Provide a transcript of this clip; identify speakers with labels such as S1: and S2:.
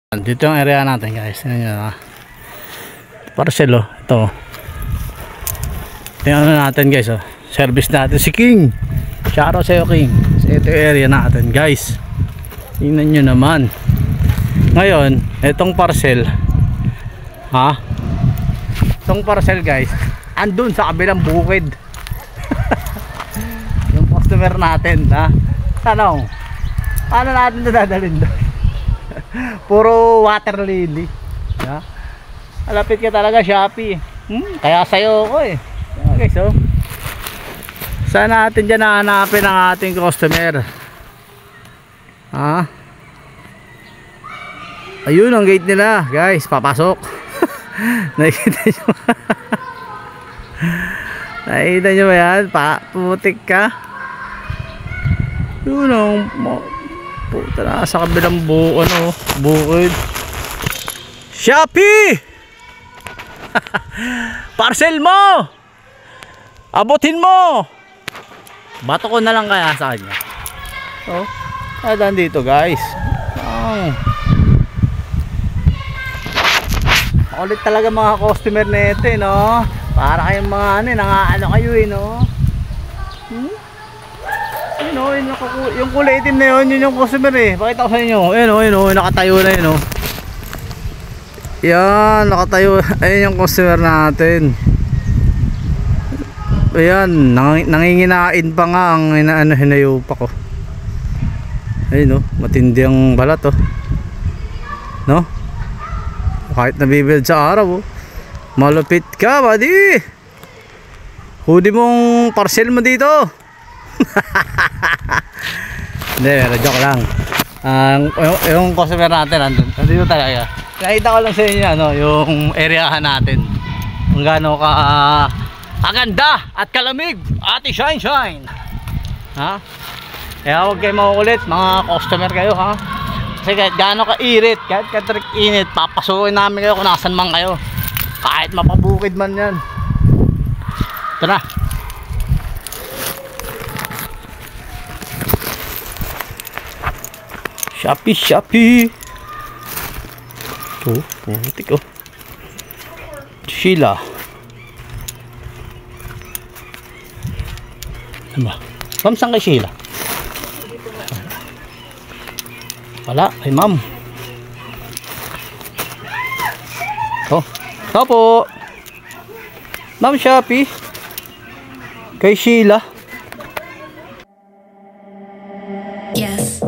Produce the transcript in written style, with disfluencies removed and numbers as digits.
S1: Dito yung area natin guys. Parcel oh. Ito. Tingnan natin guys oh. Service natin si King. Shoutout sa'yo King. So, ito yung area natin guys. Tingnan nyo naman. Ngayon, itong parcel. Itong parcel guys. Andun sa kabilang bukid. Yung customer natin tanong. Paano natin dadalhin doon? Puro water lily. Malapit ka talaga Shopee. Kaya sa'yo ko eh. Okay, so saan natin dyan nahanapin ang ating customer? Ayun ang gate nila guys. Papasok. Nakikita nyo. Nakikita nyo ba yan? Putik ka. Yun ang puta na sa kabilang bukid. Shopee! Parcel mo! Abutin mo! Bato ko na lang kaya sa kanya. Adan dito guys. Ulit talaga mga customer nito no? Para kayong mga nangaano kayo no? Yung kulay itim na yun yung customer eh. Pakita ko sa inyo. Ayun nakatayo na yun yan, nakatayo. Ayun yung customer natin. Ayan, nanginginain pa nga ang hinayupa ko. Ayun matindi ang balat no? Kahit nabibuild sa araw malupit ka buddy. Hudi mong parcel mo dito. Hindi, pero joke lang. Yung customer natin nandito talaga. Nakita ko lang sa inyo yung areahan natin kung gaano kaganda at kalamig Ate Shine. Kaya huwag kayo makukulit mga customer kayo kasi kahit gaano ka-irit, kahit katrik-init, papasukin namin kayo kung nasan man kayo, kahit mapabukid man yan. Ito na. Shopee. Putik Sheila. Ano ba? Ma'am, saan kay Sheila? Wala, ay ma'am. Ito po. Ma'am Shopee. Kay Sheila.
S2: Yes.